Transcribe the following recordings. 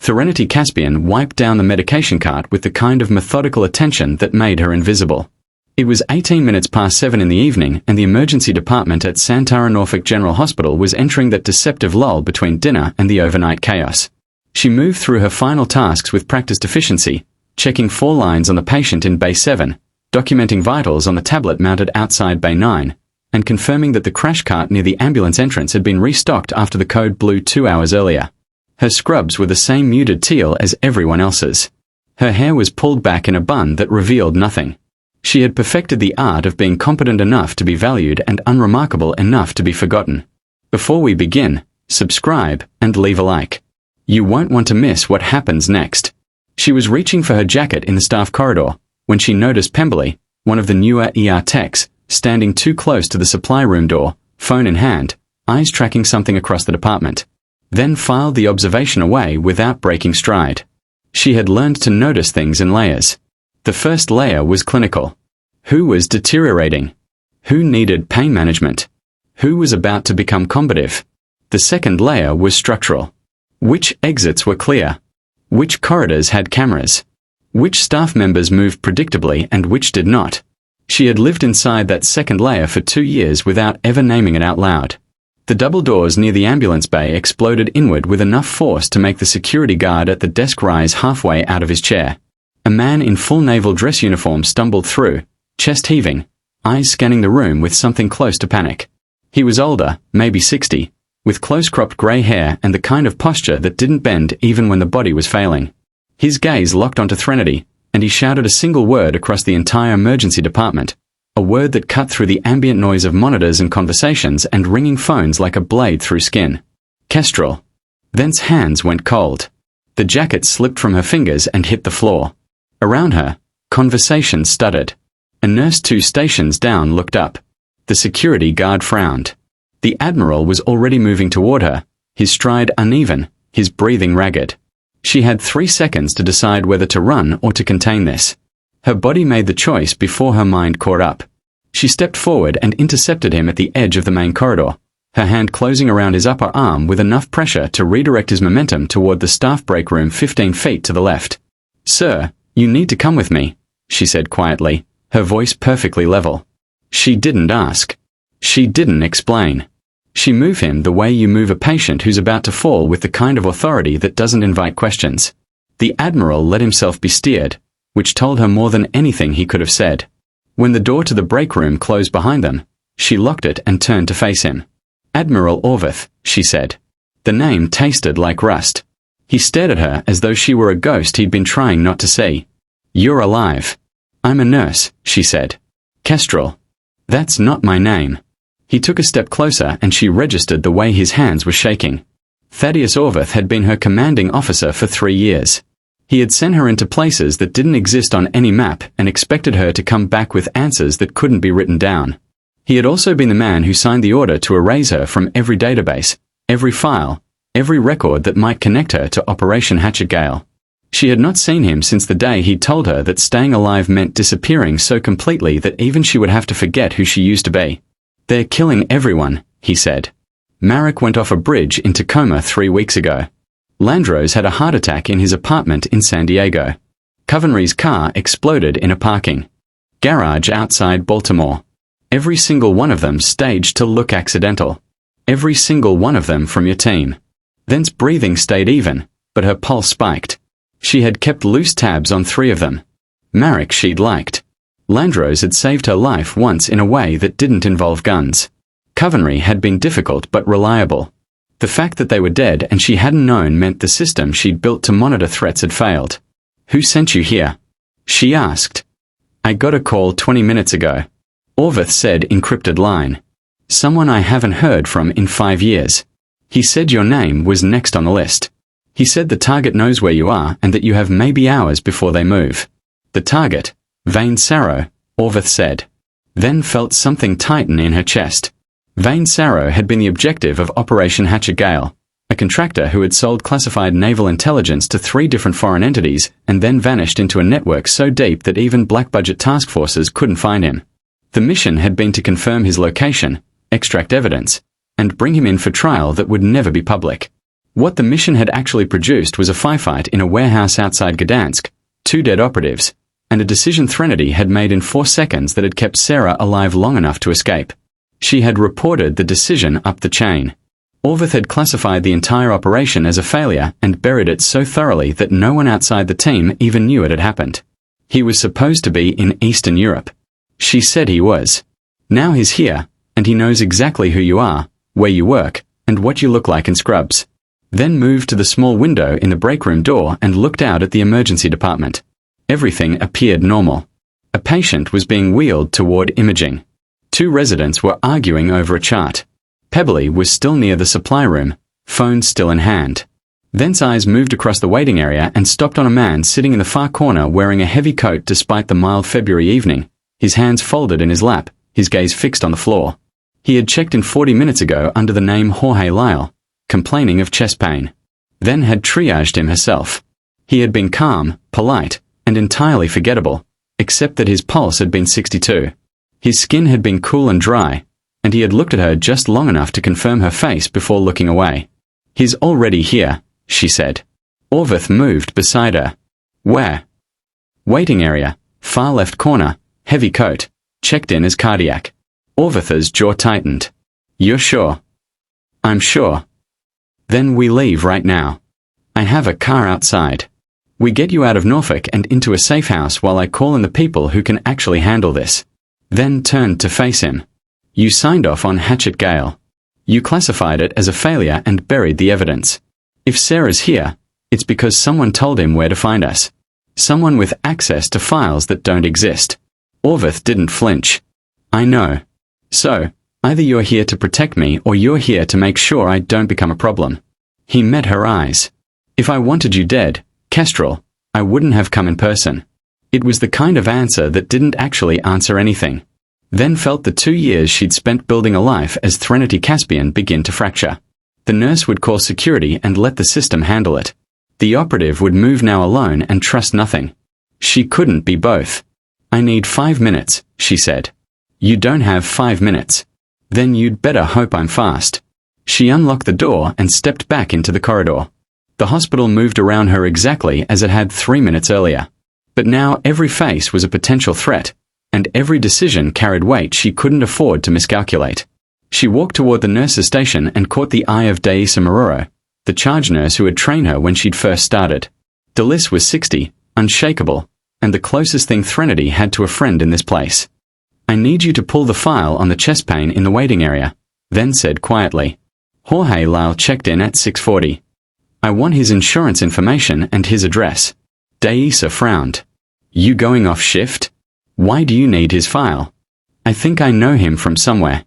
Threnody Caspian wiped down the medication cart with the kind of methodical attention that made her invisible. It was 18 minutes past 7 in the evening, and the emergency department at Santara Norfolk General Hospital was entering that deceptive lull between dinner and the overnight chaos. She moved through her final tasks with practiced efficiency, checking 4 lines on the patient in Bay 7, documenting vitals on the tablet mounted outside Bay 9, and confirming that the crash cart near the ambulance entrance had been restocked after the code blew 2 hours earlier. Her scrubs were the same muted teal as everyone else's. Her hair was pulled back in a bun that revealed nothing. She had perfected the art of being competent enough to be valued and unremarkable enough to be forgotten. Before we begin, subscribe and leave a like. You won't want to miss what happens next. She was reaching for her jacket in the staff corridor when she noticed Pemberley, one of the newer ER techs, standing too close to the supply room door, phone in hand, eyes tracking something across the department. Then filed the observation away without breaking stride. She had learned to notice things in layers. The first layer was clinical. Who was deteriorating? Who needed pain management? Who was about to become combative? The second layer was structural. Which exits were clear? Which corridors had cameras? Which staff members moved predictably and which did not? She had lived inside that second layer for 2 years without ever naming it out loud. The double doors near the ambulance bay exploded inward with enough force to make the security guard at the desk rise halfway out of his chair. A man in full naval dress uniform stumbled through, chest heaving, eyes scanning the room with something close to panic. He was older, maybe 60, with close-cropped grey hair and the kind of posture that didn't bend even when the body was failing. His gaze locked onto Threnody, and he shouted a single word across the entire emergency department, a word that cut through the ambient noise of monitors and conversations and ringing phones like a blade through skin. Kestrel. Thence hands went cold. The jacket slipped from her fingers and hit the floor. Around her, conversation stuttered. A nurse 2 stations down looked up. The security guard frowned. The Admiral was already moving toward her, his stride uneven, his breathing ragged. She had 3 seconds to decide whether to run or to contain this. Her body made the choice before her mind caught up. She stepped forward and intercepted him at the edge of the main corridor, her hand closing around his upper arm with enough pressure to redirect his momentum toward the staff break room 15 feet to the left. "Sir, you need to come with me," she said quietly, her voice perfectly level. She didn't ask. She didn't explain. She moved him the way you move a patient who's about to fall with the kind of authority that doesn't invite questions. The Admiral let himself be steered, which told her more than anything he could have said. When the door to the break room closed behind them, she locked it and turned to face him. "Admiral Orveth," she said. The name tasted like rust. He stared at her as though she were a ghost he'd been trying not to see. "You're alive." "I'm a nurse," she said. "Kestrel." "That's not my name." He took a step closer and she registered the way his hands were shaking. Thaddeus Orveth had been her commanding officer for 3 years. He had sent her into places that didn't exist on any map and expected her to come back with answers that couldn't be written down. He had also been the man who signed the order to erase her from every database, every file, every record that might connect her to Operation Hatchetgale. She had not seen him since the day he'd told her that staying alive meant disappearing so completely that even she would have to forget who she used to be. "They're killing everyone," he said. "Marek went off a bridge in Tacoma 3 weeks ago. Landros had a heart attack in his apartment in San Diego. Covenry's car exploded in a parking garage outside Baltimore. Every single one of them staged to look accidental. Every single one of them from your team." Thence breathing stayed even, but her pulse spiked. She had kept loose tabs on 3 of them. Marek she'd liked. Landros had saved her life once in a way that didn't involve guns. Covenry had been difficult but reliable. The fact that they were dead and she hadn't known meant the system she'd built to monitor threats had failed. "Who sent you here?" she asked. "I got a call 20 minutes ago," Orveth said, encrypted line. "Someone I haven't heard from in 5 years. He said your name was next on the list. He said the target knows where you are and that you have maybe hours before they move." "The target? Vane Sarrow," Orveth said. Then felt something tighten in her chest. Vane Sarrow had been the objective of Operation Hatchetgale, a contractor who had sold classified naval intelligence to 3 different foreign entities and then vanished into a network so deep that even black-budget task forces couldn't find him. The mission had been to confirm his location, extract evidence, and bring him in for trial that would never be public. What the mission had actually produced was a firefight in a warehouse outside Gdansk, 2 dead operatives, and a decision Threnody had made in 4 seconds that had kept Sarah alive long enough to escape. She had reported the decision up the chain. Orveth had classified the entire operation as a failure and buried it so thoroughly that no one outside the team even knew it had happened. He was supposed to be in Eastern Europe. She said he was. Now he's here, and he knows exactly who you are, where you work, and what you look like in scrubs. Then moved to the small window in the break room door and looked out at the emergency department. Everything appeared normal. A patient was being wheeled toward imaging. 2 residents were arguing over a chart. Pebbly was still near the supply room, phone still in hand. Thence eyes moved across the waiting area and stopped on a man sitting in the far corner wearing a heavy coat despite the mild February evening, his hands folded in his lap, his gaze fixed on the floor. He had checked in 40 minutes ago under the name Jorge Lyle, complaining of chest pain. Then had triaged him herself. He had been calm, polite, and entirely forgettable, except that his pulse had been 62. His skin had been cool and dry, and he had looked at her just long enough to confirm her face before looking away. "He's already here," she said. Orveth moved beside her. "Where?" "Waiting area, far left corner, heavy coat, checked in as cardiac." Orveth's jaw tightened. "You're sure?" "I'm sure." "Then we leave right now. I have a car outside. We get you out of Norfolk and into a safe house while I call in the people who can actually handle this." Then turned to face him. "You signed off on Hatchet Gale. You classified it as a failure and buried the evidence. If Sarah's here, it's because someone told him where to find us. Someone with access to files that don't exist." Orveth didn't flinch. "I know. So, either you're here to protect me or you're here to make sure I don't become a problem." He met her eyes. "If I wanted you dead, Kestrel, I wouldn't have come in person." It was the kind of answer that didn't actually answer anything. Then felt the 2 years she'd spent building a life as Threnody Caspian begin to fracture. The nurse would call security and let the system handle it. The operative would move now alone and trust nothing. She couldn't be both. "I need 5 minutes," she said. "You don't have 5 minutes. Then you'd better hope I'm fast." She unlocked the door and stepped back into the corridor. The hospital moved around her exactly as it had 3 minutes earlier. But now every face was a potential threat, and every decision carried weight she couldn't afford to miscalculate. She walked toward the nurse's station and caught the eye of Deisa Maruro, the charge nurse who had trained her when she'd first started. Delis was 60, unshakable, and the closest thing Threnody had to a friend in this place. "I need you to pull the file on the chest pain in the waiting area," then said quietly. Jorge Lyle checked in at 6:40. "I want his insurance information and his address." Deisa frowned. "You going off shift? Why do you need his file?" "I think I know him from somewhere.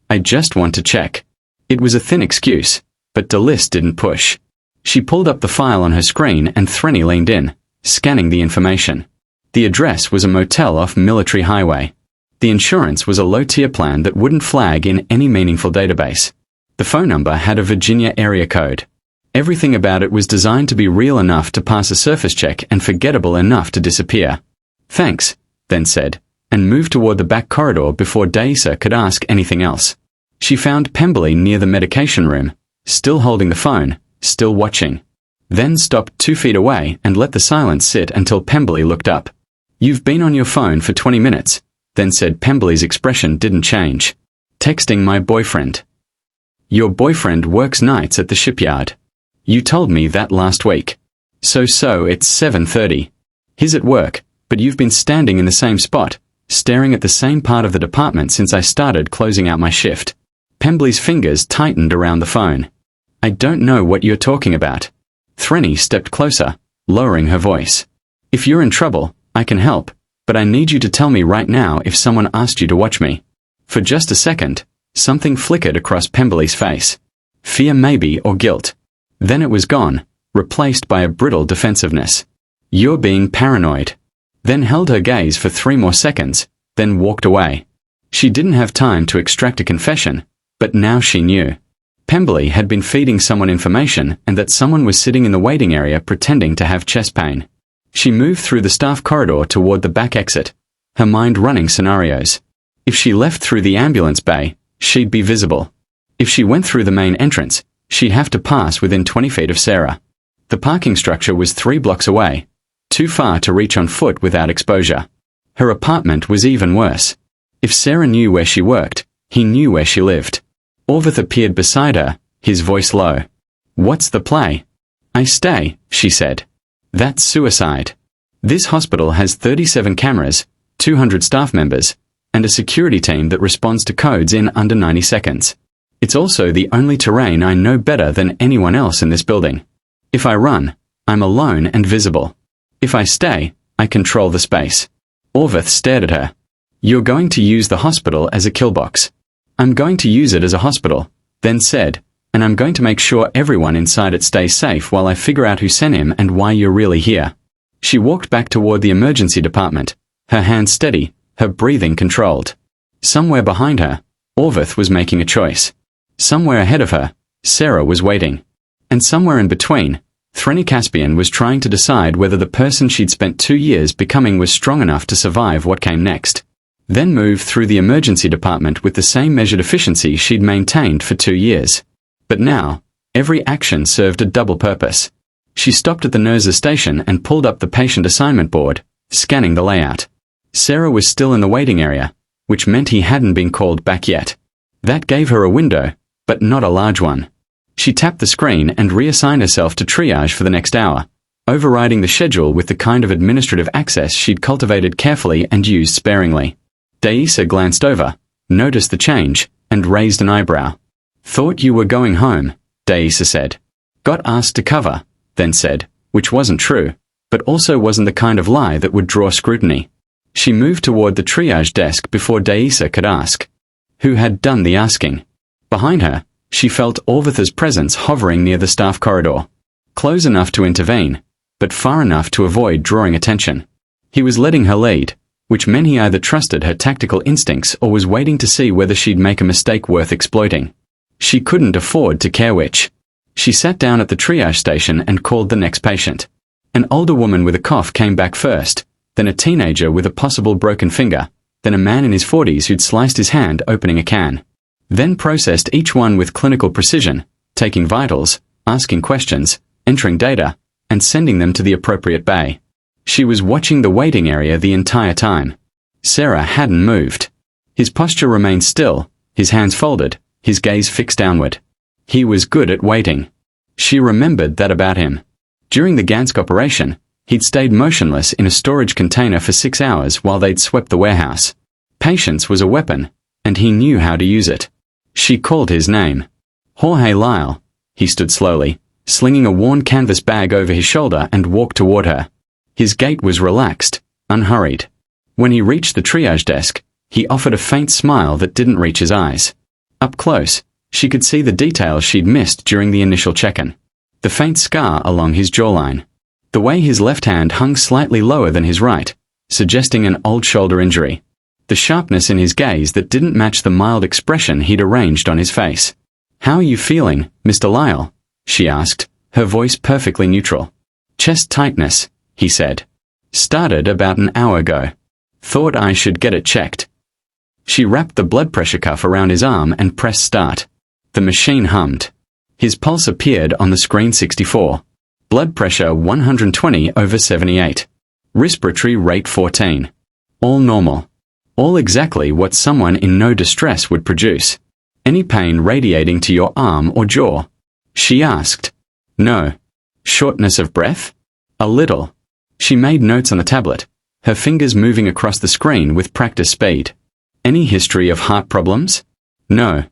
I just want to check." It was a thin excuse, but Delis didn't push. She pulled up the file on her screen and Threnny leaned in, scanning the information. The address was a motel off Military Highway. The insurance was a low-tier plan that wouldn't flag in any meaningful database. The phone number had a Virginia area code. Everything about it was designed to be real enough to pass a surface check and forgettable enough to disappear. "Thanks," then said, and moved toward the back corridor before Deisa could ask anything else. She found Pemberley near the medication room, still holding the phone, still watching. Then stopped 2 feet away and let the silence sit until Pemberley looked up. "You've been on your phone for 20 minutes, then said. Pemberley's expression didn't change. "Texting my boyfriend." "Your boyfriend works nights at the shipyard. You told me that last week." So it's 7:30. "He's at work, but you've been standing in the same spot, staring at the same part of the department since I started closing out my shift." Pemberley's fingers tightened around the phone. "I don't know what you're talking about." Threnny stepped closer, lowering her voice. "If you're in trouble, I can help, but I need you to tell me right now if someone asked you to watch me." For just a second, something flickered across Pemberley's face. Fear maybe, or guilt. Then it was gone, replaced by a brittle defensiveness. "You're being paranoid." Then held her gaze for 3 more seconds, then walked away. She didn't have time to extract a confession, but now she knew. Pemberley had been feeding someone information and that someone was sitting in the waiting area pretending to have chest pain. She moved through the staff corridor toward the back exit, her mind running scenarios. If she left through the ambulance bay, she'd be visible. If she went through the main entrance, She'd have to pass within 20 feet of Sarah. The parking structure was 3 blocks away, too far to reach on foot without exposure. Her apartment was even worse. If Sarah knew where she worked, he knew where she lived. Orvith appeared beside her, his voice low. "What's the play?" "I stay," she said. "That's suicide. This hospital has 37 cameras, 200 staff members, and a security team that responds to codes in under 90 seconds. It's also the only terrain I know better than anyone else in this building. If I run, I'm alone and visible. If I stay, I control the space." Orvith stared at her. "You're going to use the hospital as a kill box." "I'm going to use it as a hospital," then said, "and I'm going to make sure everyone inside it stays safe while I figure out who sent him and why you're really here." She walked back toward the emergency department, her hands steady, her breathing controlled. Somewhere behind her, Orvith was making a choice. Somewhere ahead of her, Sarah was waiting. And somewhere in between, Threnny Caspian was trying to decide whether the person she'd spent 2 years becoming was strong enough to survive what came next. Then move through the emergency department with the same measured efficiency she'd maintained for 2 years. But now, every action served a double purpose. She stopped at the nurse's station and pulled up the patient assignment board, scanning the layout. Sarah was still in the waiting area, which meant he hadn't been called back yet. That gave her a window, but not a large one. She tapped the screen and reassigned herself to triage for the next hour, overriding the schedule with the kind of administrative access she'd cultivated carefully and used sparingly. Daisa glanced over, noticed the change, and raised an eyebrow. "Thought you were going home," Daisa said. "Got asked to cover," then said, which wasn't true, but also wasn't the kind of lie that would draw scrutiny. She moved toward the triage desk before Daisa could ask. Who had done the asking? Behind her, she felt Orvith's presence hovering near the staff corridor. Close enough to intervene, but far enough to avoid drawing attention. He was letting her lead, which meant he either trusted her tactical instincts or was waiting to see whether she'd make a mistake worth exploiting. She couldn't afford to care which. She sat down at the triage station and called the next patient. An older woman with a cough came back first, then a teenager with a possible broken finger, then a man in his 40s who'd sliced his hand opening a can. Then processed each one with clinical precision, taking vitals, asking questions, entering data, and sending them to the appropriate bay. She was watching the waiting area the entire time. Sarah hadn't moved. His posture remained still, his hands folded, his gaze fixed downward. He was good at waiting. She remembered that about him. During the Gansk operation, he'd stayed motionless in a storage container for 6 hours while they'd swept the warehouse. Patience was a weapon, and he knew how to use it. She called his name. Jorge Lyle. He stood slowly, slinging a worn canvas bag over his shoulder and walked toward her. His gait was relaxed, unhurried. When he reached the triage desk, he offered a faint smile that didn't reach his eyes. Up close, she could see the details she'd missed during the initial check-in. The faint scar along his jawline. The way his left hand hung slightly lower than his right, suggesting an old shoulder injury. The sharpness in his gaze that didn't match the mild expression he'd arranged on his face. "How are you feeling, Mr. Lyle?" she asked, her voice perfectly neutral. "Chest tightness," he said. "Started about an hour ago. Thought I should get it checked." She wrapped the blood pressure cuff around his arm and pressed start. The machine hummed. His pulse appeared on the screen 64. Blood pressure 120/78. Respiratory rate 14. All normal. All exactly what someone in no distress would produce. "Any pain radiating to your arm or jaw?" she asked. "No." "Shortness of breath?" "A little." She made notes on the tablet, her fingers moving across the screen with practice speed. "Any history of heart problems?" "No."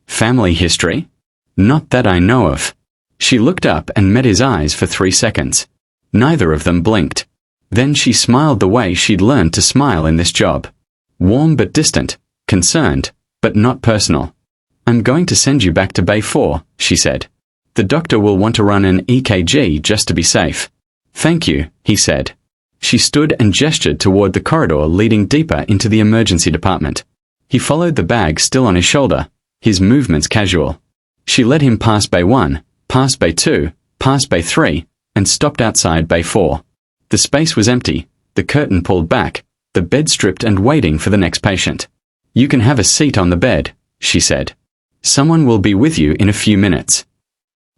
"Family history?" "Not that I know of." She looked up and met his eyes for 3 seconds. Neither of them blinked. Then she smiled the way she'd learned to smile in this job. Warm but distant, concerned, but not personal. "I'm going to send you back to Bay 4, she said. "The doctor will want to run an EKG just to be safe." "Thank you," he said. She stood and gestured toward the corridor leading deeper into the emergency department. He followed the bag still on his shoulder, his movements casual. She let him pass Bay 1, past Bay 2, past Bay 3, and stopped outside Bay 4. The space was empty, the curtain pulled back, the bed stripped and waiting for the next patient. "You can have a seat on the bed," she said. "Someone will be with you in a few minutes."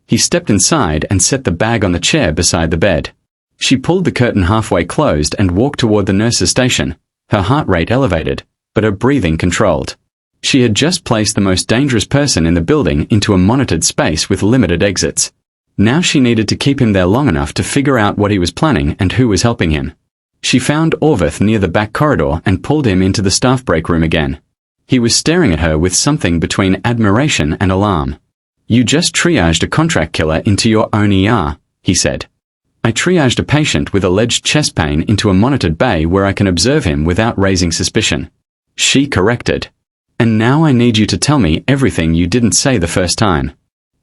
He stepped inside and set the bag on the chair beside the bed. She pulled the curtain halfway closed and walked toward the nurse's station, her heart rate elevated, but her breathing controlled. She had just placed the most dangerous person in the building into a monitored space with limited exits. Now she needed to keep him there long enough to figure out what he was planning and who was helping him. She found Orvith near the back corridor and pulled him into the staff break room again. He was staring at her with something between admiration and alarm. "You just triaged a contract killer into your own ER," he said. "I triaged a patient with alleged chest pain into a monitored bay where I can observe him without raising suspicion." She corrected. "And now I need you to tell me everything you didn't say the first time."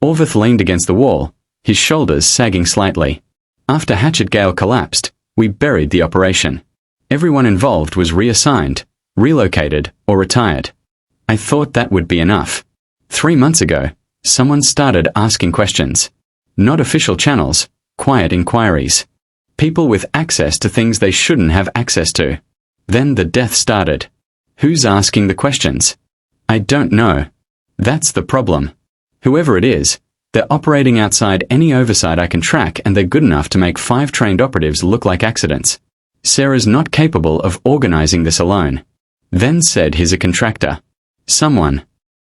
Orvith leaned against the wall, his shoulders sagging slightly. "After Hatchet Gale collapsed, we buried the operation. Everyone involved was reassigned, relocated, or retired. I thought that would be enough. 3 months ago, someone started asking questions. Not official channels, quiet inquiries. People with access to things they shouldn't have access to. Then the death started. Who's asking the questions? I don't know. That's the problem. Whoever it is, they're operating outside any oversight I can track, and they're good enough to make 5 trained operatives look like accidents. Sarah's not capable of organizing this alone." Then said he's a contractor. Someone,